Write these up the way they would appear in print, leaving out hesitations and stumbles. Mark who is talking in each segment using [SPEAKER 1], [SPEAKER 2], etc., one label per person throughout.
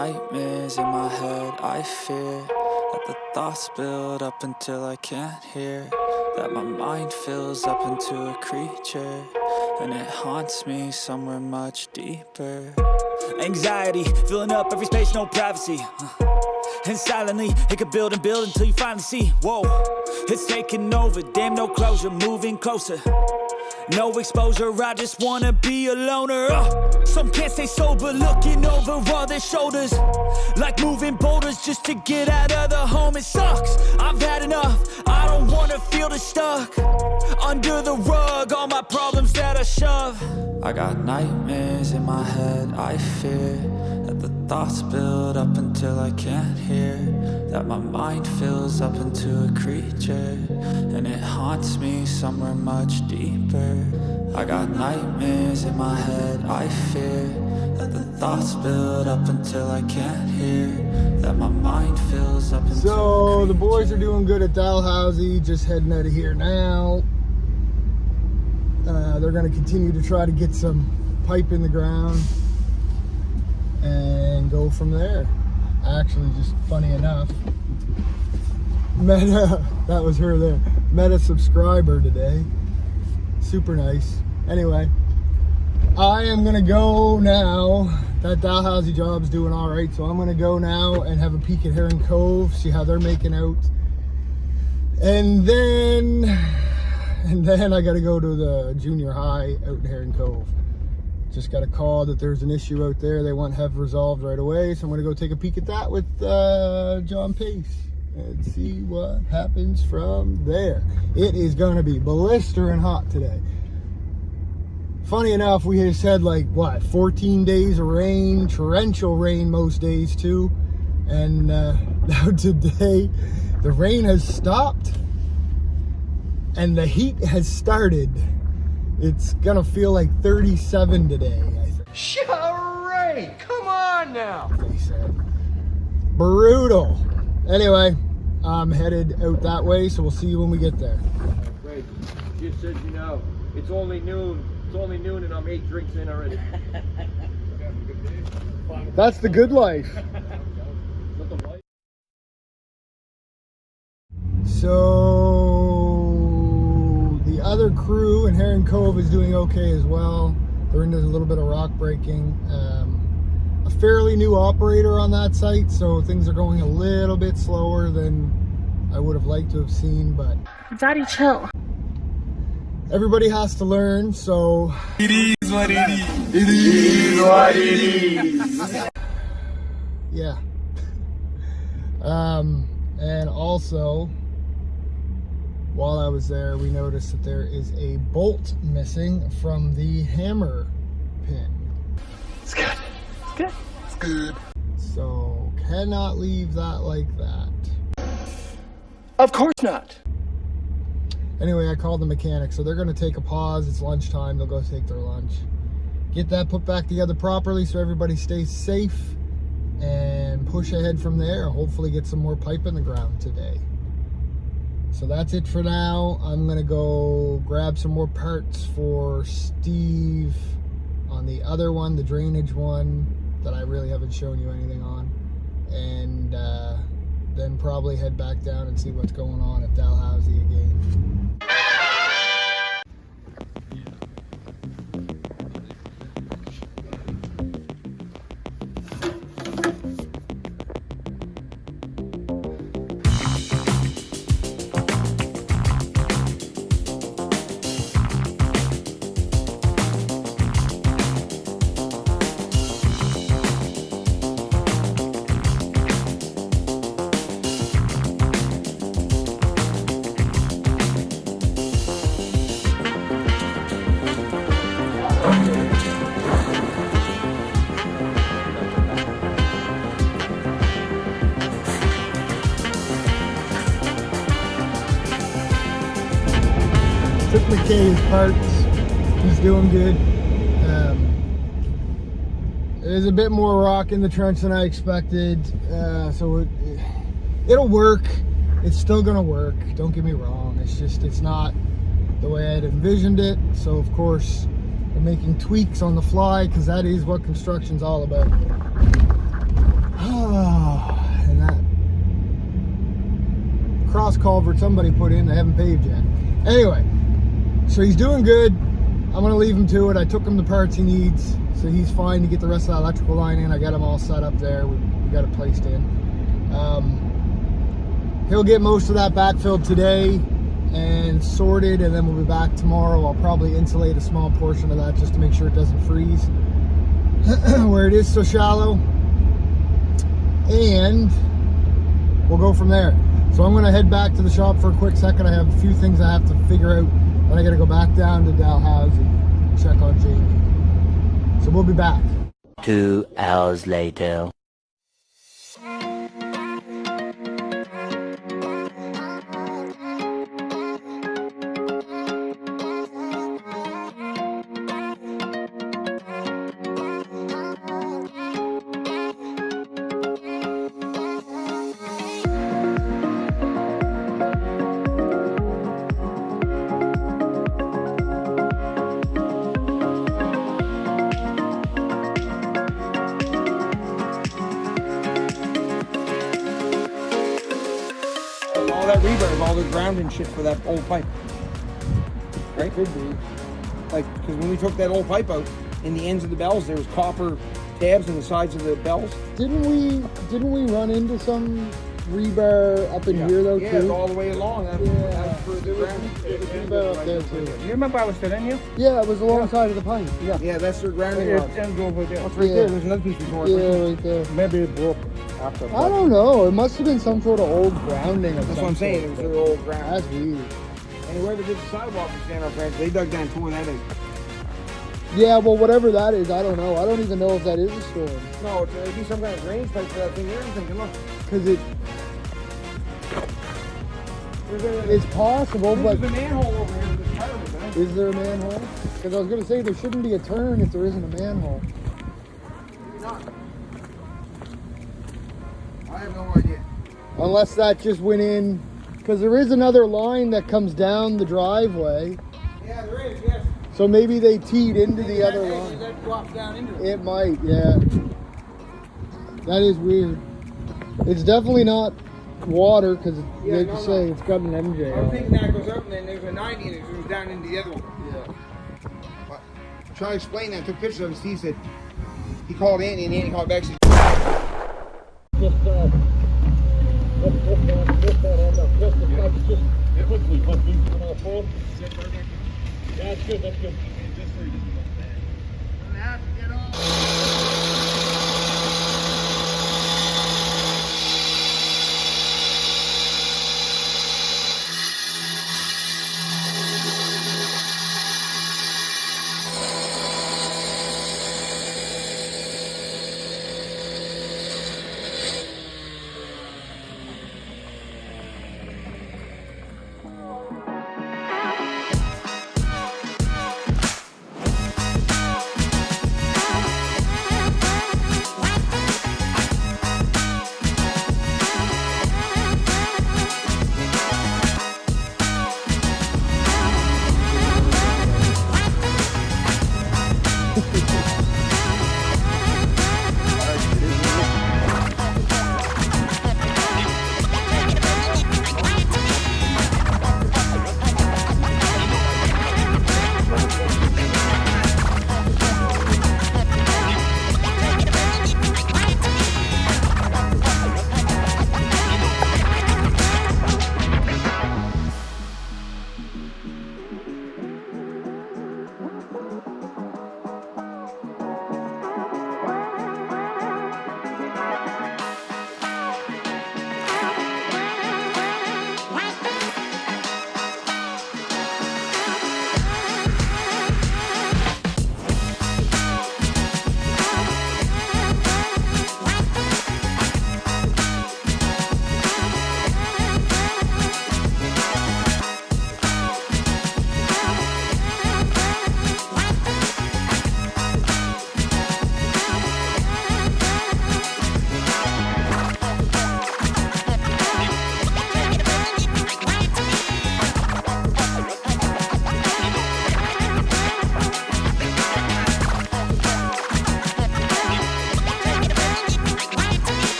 [SPEAKER 1] nightmares in my head, I fear that the thoughts build up until I can't hear, that my mind fills up into a creature, and it haunts me somewhere much deeper. Anxiety, filling up every space, no privacy. And silently, it could build and build until you finally see, whoa, it's taking over, damn, no closure, moving closer. No exposure, I just wanna be a loner. Some can't stay sober, looking over all their shoulders, like moving boulders just to get out of the home. It sucks, I've had enough, I don't wanna feel the stuck under the rug, all my problems that I shove. I got nightmares in my head, I fear that the thoughts build up until I can't hear, that my mind fills up into a creature, and it haunts me somewhere much deeper. I got nightmares in my head, I fear that the thoughts build up until I can't hear, that my mind fills up into
[SPEAKER 2] So the boys are doing good at Dalhousie, just heading out of here now. They're going to continue to try to get some pipe in the ground and go from there. Actually, just funny enough, that was her there, met a subscriber today, super nice. Anyway, I am gonna go now. That Dalhousie job's doing all right, so I'm gonna go now and have a peek at Herring Cove, see how they're making out, and then I gotta go to the junior high out in Herring Cove. Just got a call that there's an issue out there they want to have resolved right away, so I'm gonna go take a peek at that with John Pace and see what happens from there. It is gonna be blistering hot today. Funny enough, we just had like, what, 14 days of rain, torrential rain most days too. And now today, the rain has stopped and the heat has started. It's gonna feel like 37 today, I think.
[SPEAKER 3] Charade! Come on now!
[SPEAKER 2] They said. Brutal. Anyway, I'm headed out that way, so we'll see you when we get there.
[SPEAKER 3] Great. Just said you know, it's only noon. It's only noon and I'm 8 drinks in already.
[SPEAKER 2] That's the good life. So the other crew in Herring Cove is doing okay as well. They're into a little bit of rock breaking. A fairly new operator on that site, so things are going a little bit slower than I would have liked to have seen, but
[SPEAKER 4] Daddy, chill.
[SPEAKER 2] everybody has to learn, so
[SPEAKER 5] It is what it is.
[SPEAKER 2] it is what it is. Yeah. And also, while I was there, we noticed that there is a bolt missing from the hammer pin.
[SPEAKER 5] It's good. It's good. It's good.
[SPEAKER 2] So, cannot leave that like that.
[SPEAKER 5] Of course not.
[SPEAKER 2] Anyway, I called the mechanic, so they're going to take a pause. It's lunchtime. They'll go take their lunch. Get that put back together properly so everybody stays safe, and push ahead from there. Hopefully get some more pipe in the ground today. So that's it for now. I'm going to go grab some more parts for Steve on the other one, the drainage one that I really haven't shown you anything on. And then probably head back down and see what's going on at Dalhousie again. Took McKay his parts. He's doing good. There's a bit more rock in the trench than I expected, so it'll work. It's still gonna work. Don't get me wrong. It's not the way I'd envisioned it. So of course, we're making tweaks on the fly because that is what construction's all about. cross culvert somebody put in, they haven't paved yet. Anyway, so he's doing good. I'm gonna leave him to it. I took him the parts he needs, so he's fine to get the rest of that electrical line in. I got him all set up there. We got it placed in. He'll get most of that backfilled today and sorted, and then we'll be back tomorrow. I'll probably insulate a small portion of that just to make sure it doesn't freeze where it is so shallow, and we'll go from there. So I'm gonna head back to the shop for a quick second. I have a few things I have to figure out. Then I gotta go back down to Dalhousie and check on Jamie. So we'll be back.
[SPEAKER 4] 2 hours later.
[SPEAKER 3] All that rebar, all the grounding shit for that old pipe. Right?
[SPEAKER 2] Could be.
[SPEAKER 3] Like, because when we took that old pipe out, in the ends of the bells, there was copper tabs in the sides of the bells.
[SPEAKER 2] Didn't we run into some rebar up in here though
[SPEAKER 3] Yeah,
[SPEAKER 2] too?
[SPEAKER 3] all the way along. That's for the ground.
[SPEAKER 2] Rebar up there too.
[SPEAKER 6] You remember I was telling you?
[SPEAKER 2] Yeah, it was alongside of the pipe. Yeah.
[SPEAKER 3] Yeah, that's their grounding rods.
[SPEAKER 6] It's over there.
[SPEAKER 3] That's right
[SPEAKER 2] Yeah.
[SPEAKER 3] there. There's another piece before it.
[SPEAKER 2] Yeah, right there.
[SPEAKER 6] Maybe it broke after.
[SPEAKER 2] I don't know. It must have been some sort of old grounding of
[SPEAKER 3] That's
[SPEAKER 2] some
[SPEAKER 3] what I'm saying. It
[SPEAKER 2] sort.
[SPEAKER 3] was their old ground.
[SPEAKER 2] That's weird.
[SPEAKER 3] And whoever did the sidewalk in San Rafael, they dug down and tore that out.
[SPEAKER 2] Yeah, well, whatever that is, I don't know. I don't even know if that is a storm.
[SPEAKER 3] No, it'd be some kind of drainage pipe for that thing there. I'm thinking, look.
[SPEAKER 2] Because it's possible, but
[SPEAKER 3] There's a manhole over here with this tire in it.
[SPEAKER 2] is there a manhole? Because I was going to say there shouldn't be a turn if there isn't a manhole.
[SPEAKER 3] I have no idea.
[SPEAKER 2] Unless that just went in, because there is another line that comes down the driveway.
[SPEAKER 3] Yeah, there is, yes.
[SPEAKER 2] So maybe they teed into the other line.
[SPEAKER 3] That drops down into it.
[SPEAKER 2] It might, yeah. That is weird. It's definitely not water, because
[SPEAKER 3] Yeah,
[SPEAKER 2] like
[SPEAKER 3] no,
[SPEAKER 2] you say,
[SPEAKER 3] no.
[SPEAKER 2] it's got an MJ
[SPEAKER 3] I'm
[SPEAKER 2] on it.
[SPEAKER 3] thinking that goes up and then there's a 90 and it goes down into the other one.
[SPEAKER 2] Yeah.
[SPEAKER 3] But I'm trying to explain that. I took pictures of it. Steve said, he called Andy and Andy called back. Said,
[SPEAKER 6] That's good, that's good.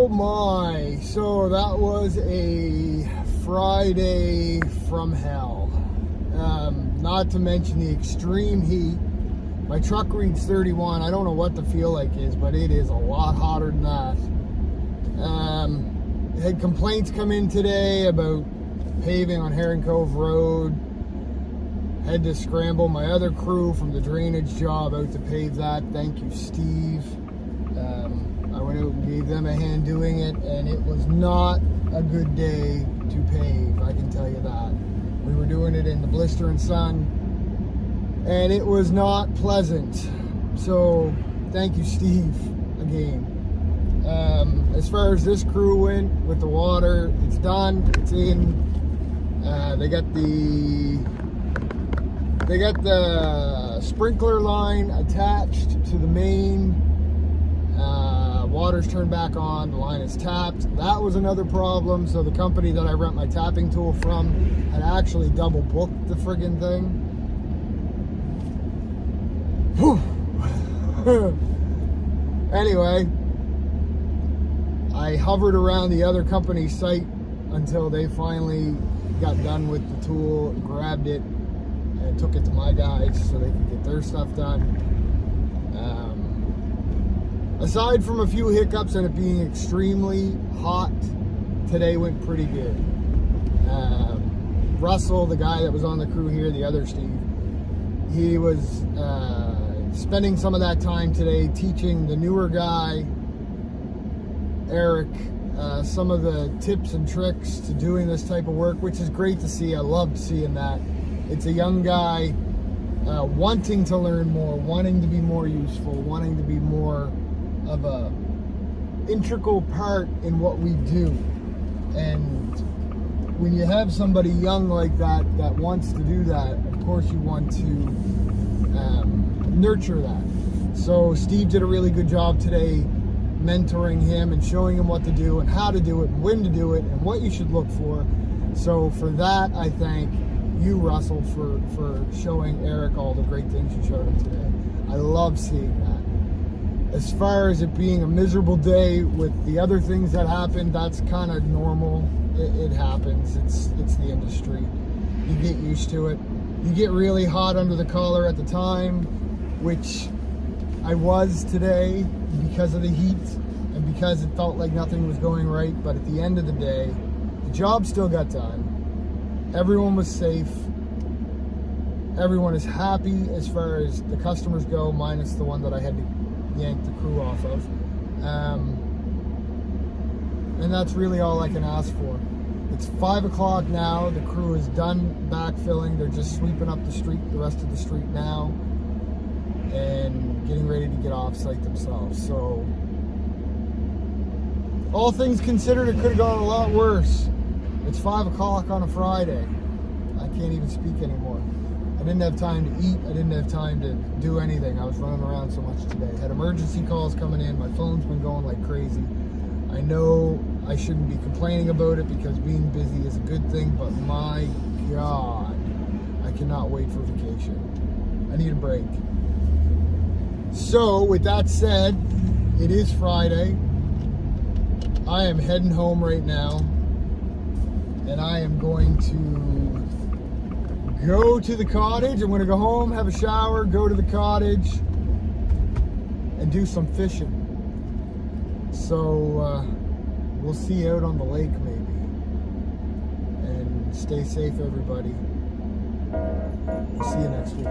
[SPEAKER 2] Oh my, so that was a Friday from hell. Not to mention the extreme heat. My truck reads 31. I don't know what the feel like is, but it is a lot hotter than that. Had complaints come in today about paving on Heron Cove Road. Had to scramble my other crew from the drainage job out to pave that. Thank you, Steve. I went out and gave them a hand doing it, and it was not a good day to pave, I can tell you that. We were doing it in the blistering sun, and it was not pleasant. So, thank you, Steve, again. As far as this crew went with the water, it's done, it's in. They got the sprinkler line attached to the main. Water's turned back on, the line is tapped. That was another problem. So the company that I rent my tapping tool from had actually double booked the friggin' thing. Whew. Anyway, I hovered around the other company's site until they finally got done with the tool, grabbed it, and took it to my guys so they could get their stuff done. Aside from a few hiccups and it being extremely hot, today went pretty good. Russell, the guy that was on the crew here, the other Steve, he was spending some of that time today teaching the newer guy, Eric, some of the tips and tricks to doing this type of work, which is great to see. I loved seeing that. It's a young guy wanting to learn more, wanting to be more useful, wanting to be more of a integral part in what we do. And when you have somebody young like that wants to do that, of course you want to nurture that. So Steve did a really good job today mentoring him and showing him what to do and how to do it and when to do it and what you should look for. So for that, I thank you, Russell, for showing Eric all the great things you showed him today. I love seeing that. As far as it being a miserable day with the other things that happen, that's kind of normal. It happens. It's the industry. You get used to it. You get really hot under the collar at the time, which I was today because of the heat and because it felt like nothing was going right. But at the end of the day, the job still got done. Everyone was safe. Everyone is happy as far as the customers go, minus the one that I had to yank the crew off of. And that's really all I can ask for. It's 5 o'clock now. The crew is done backfilling. They're just sweeping up the street, the rest of the street now, and getting ready to get off site themselves. So, all things considered, it could have gone a lot worse. It's 5 o'clock on a Friday. I can't even speak anymore. I didn't have time to eat. I didn't have time to do anything. I was running around so much today. Had emergency calls coming in. My phone's been going like crazy. I know I shouldn't be complaining about it because being busy is a good thing, but my God, I cannot wait for vacation. I need a break. So, with that said, it is Friday. I am heading home right now, and I am going to go to the cottage. I'm going to go home, have a shower, go to the cottage, and do some fishing. So, we'll see you out on the lake maybe. And stay safe, everybody. We'll see you next week.